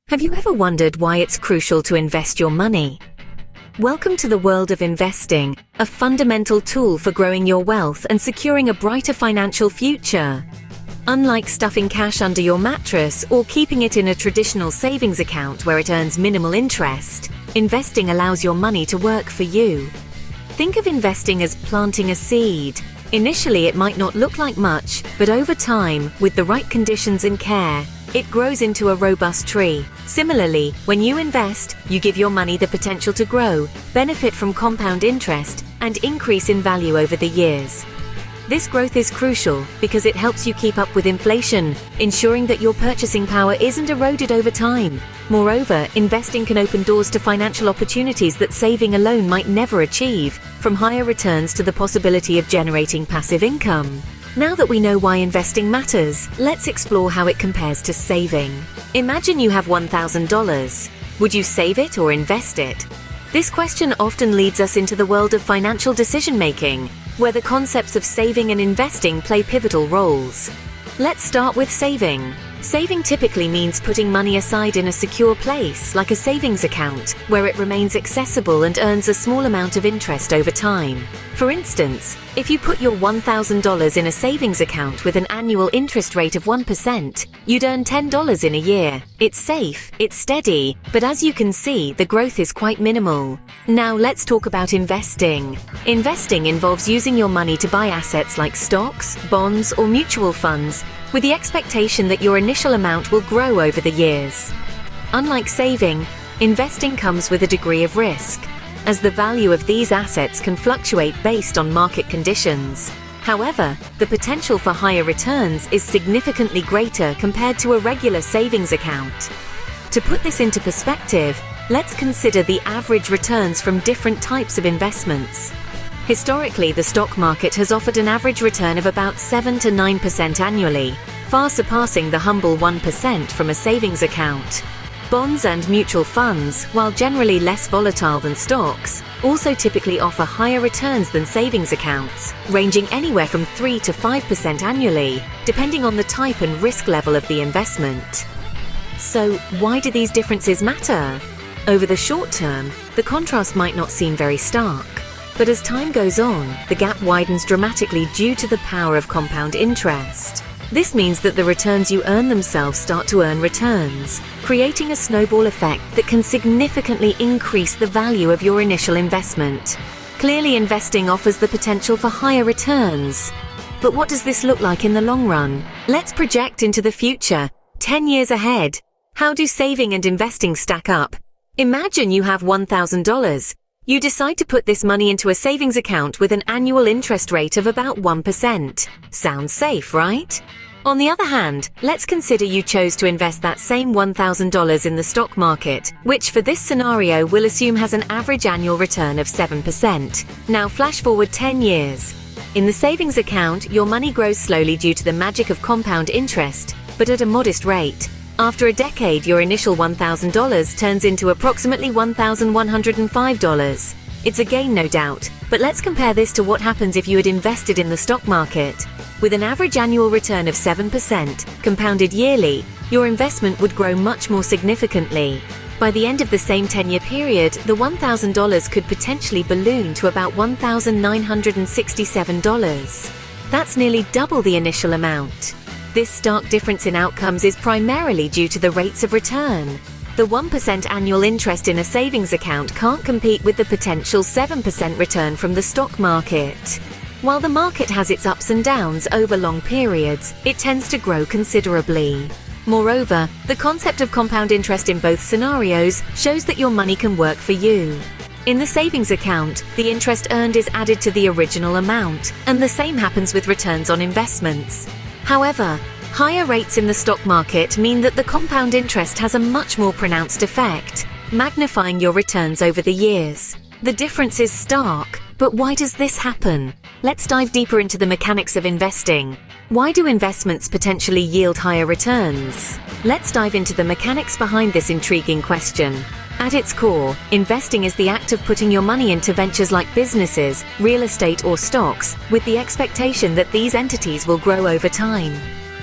Have you ever wondered why it's crucial to invest your money? Welcome to the world of investing, a fundamental tool for growing your wealth and securing a brighter financial future. Unlike stuffing cash under your mattress or keeping it in a traditional savings account where it earns minimal interest, investing allows your money to work for you. Think of investing as planting a seed. Initially, it might not look like much, but over time, with the right conditions and care, it grows into a robust tree. Similarly, when you invest, you give your money the potential to grow, benefit from compound interest, and increase in value over the years. This growth is crucial because it helps you keep up with inflation, ensuring that your purchasing power isn't eroded over time. Moreover, investing can open doors to financial opportunities that saving alone might never achieve, from higher returns to the possibility of generating passive income. Now that we know why investing matters, let's explore how it compares to saving. Imagine you have $1,000. Would you save it or invest it? This question often leads us into the world of financial decision-making, where the concepts of saving and investing play pivotal roles. Let's start with saving. Saving typically means putting money aside in a secure place, like a savings account, where it remains accessible and earns a small amount of interest over time. For instance, if you put your $1,000 in a savings account with an annual interest rate of 1%, you'd earn $10 in a year. It's safe, it's steady, but as you can see, the growth is quite minimal. Now let's talk about investing. Investing involves using your money to buy assets like stocks, bonds, or mutual funds, with the expectation that your initial amount will grow over the years. Unlike saving, investing comes with a degree of risk, as the value of these assets can fluctuate based on market conditions. However, the potential for higher returns is significantly greater compared to a regular savings account. To put this into perspective, let's consider the average returns from different types of investments. Historically, the stock market has offered an average return of about 7 to 9% annually, far surpassing the humble 1% from a savings account. Bonds and mutual funds, while generally less volatile than stocks, also typically offer higher returns than savings accounts, ranging anywhere from 3 to 5% annually, depending on the type and risk level of the investment. So, why do these differences matter? Over the short term, the contrast might not seem very stark. But as time goes on, the gap widens dramatically due to the power of compound interest. This means that the returns you earn themselves start to earn returns, creating a snowball effect that can significantly increase the value of your initial investment. Clearly, investing offers the potential for higher returns. But what does this look like in the long run? Let's project into the future, 10 years ahead. How do saving and investing stack up? Imagine you have $1,000. You decide to put this money into a savings account with an annual interest rate of about 1%. Sounds safe, right? On the other hand, let's consider you chose to invest that same $1,000 in the stock market, which for this scenario we'll assume has an average annual return of 7%. Now flash forward 10 years. In the savings account, your money grows slowly due to the magic of compound interest, but at a modest rate. After a decade, your initial $1,000 turns into approximately $1,105. It's a gain, no doubt, but let's compare this to what happens if you had invested in the stock market. With an average annual return of 7%, compounded yearly, your investment would grow much more significantly. By the end of the same 10-year period, the $1,000 could potentially balloon to about $1,967. That's nearly double the initial amount. This stark difference in outcomes is primarily due to the rates of return. The 1% annual interest in a savings account can't compete with the potential 7% return from the stock market. While the market has its ups and downs over long periods, it tends to grow considerably. Moreover, the concept of compound interest in both scenarios shows that your money can work for you. In the savings account, the interest earned is added to the original amount, and the same happens with returns on investments. However, higher rates in the stock market mean that the compound interest has a much more pronounced effect, magnifying your returns over the years. The difference is stark, but why does this happen? Let's dive deeper into the mechanics of investing. Why do investments potentially yield higher returns? Let's dive into the mechanics behind this intriguing question. At its core, investing is the act of putting your money into ventures like businesses, real estate, or stocks, with the expectation that these entities will grow over time.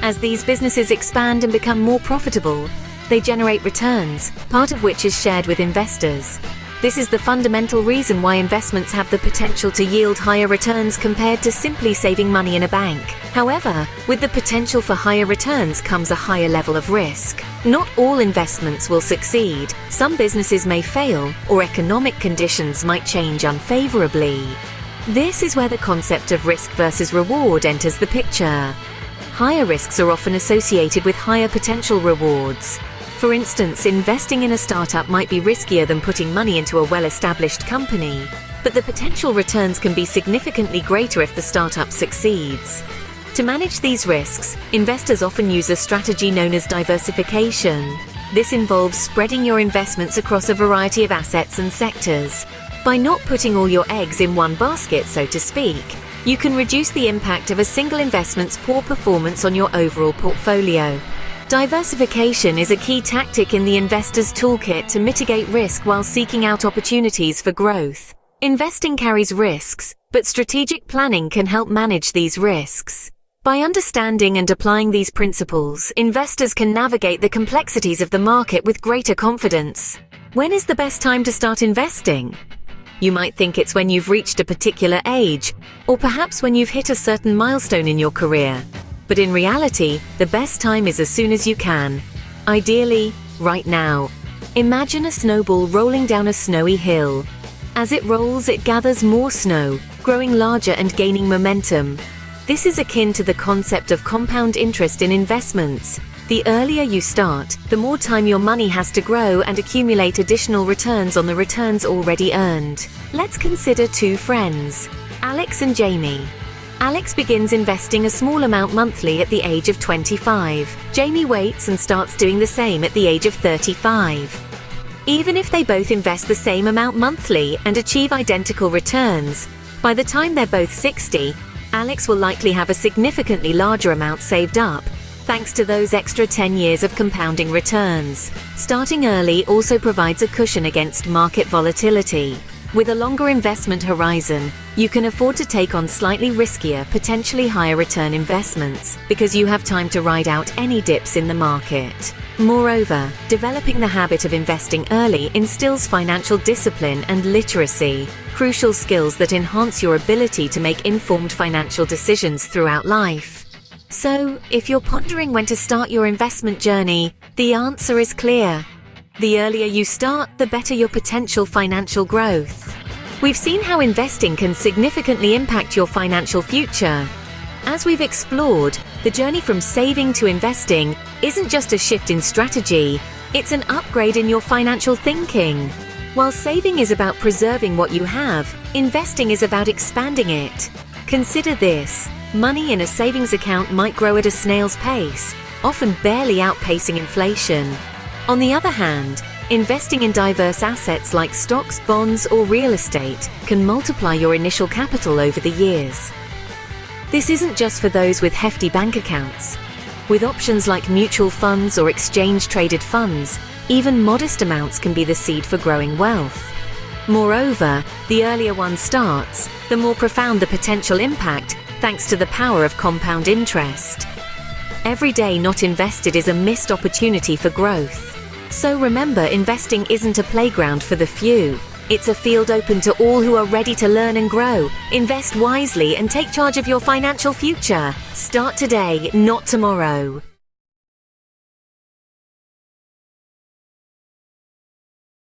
As these businesses expand and become more profitable, They generate returns, part of which is shared with investors. This is the fundamental reason why investments have the potential to yield higher returns compared to simply saving money in a bank. However, with the potential for higher returns comes a higher level of risk. Not all investments will succeed. Some businesses may fail, or economic conditions might change unfavorably. This is where the concept of risk versus reward enters the picture. Higher risks are often associated with higher potential rewards. For instance, investing in a startup might be riskier than putting money into a well-established company, but the potential returns can be significantly greater if the startup succeeds. To manage these risks, investors often use a strategy known as diversification. This involves spreading your investments across a variety of assets and sectors. By not putting all your eggs in one basket, so to speak, you can reduce the impact of a single investment's poor performance on your overall portfolio. Diversification is a key tactic in the investor's toolkit to mitigate risk while seeking out opportunities for growth. Investing carries risks, but strategic planning can help manage these risks. By understanding and applying these principles, investors can navigate the complexities of the market with greater confidence. When is the best time to start investing? You might think it's when you've reached a particular age, or perhaps when you've hit a certain milestone in your career. But in reality, the best time is as soon as you can. Ideally, right now. Imagine a snowball rolling down a snowy hill. As it rolls, it gathers more snow, growing larger and gaining momentum. This is akin to the concept of compound interest in investments. The earlier you start, the more time your money has to grow and accumulate additional returns on the returns already earned. Let's consider two friends, Alex and Jamie. Alex begins investing a small amount monthly at the age of 25. Jamie waits and starts doing the same at the age of 35. Even if they both invest the same amount monthly and achieve identical returns, by the time they're both 60, Alex will likely have a significantly larger amount saved up, thanks to those extra 10 years of compounding returns. Starting early also provides a cushion against market volatility. With a longer investment horizon, you can afford to take on slightly riskier, potentially higher return investments because you have time to ride out any dips in the market. Moreover, developing the habit of investing early instills financial discipline and literacy, crucial skills that enhance your ability to make informed financial decisions throughout life. So, if you're pondering when to start your investment journey, the answer is clear. The earlier you start, the better your potential financial growth. We've seen how investing can significantly impact your financial future. As we've explored, the journey from saving to investing isn't just a shift in strategy, it's an upgrade in your financial thinking. While saving is about preserving what you have, investing is about expanding it. Consider this: money in a savings account might grow at a snail's pace, often barely outpacing inflation. On the other hand, investing in diverse assets like stocks, bonds, or real estate can multiply your initial capital over the years. This isn't just for those with hefty bank accounts. With options like mutual funds or exchange-traded funds, even modest amounts can be the seed for growing wealth. Moreover, the earlier one starts, the more profound the potential impact, thanks to the power of compound interest. Every day not invested is a missed opportunity for growth. So remember, investing isn't a playground for the few. It's a field open to all who are ready to learn and grow. Invest wisely and take charge of your financial future. Start today, not tomorrow.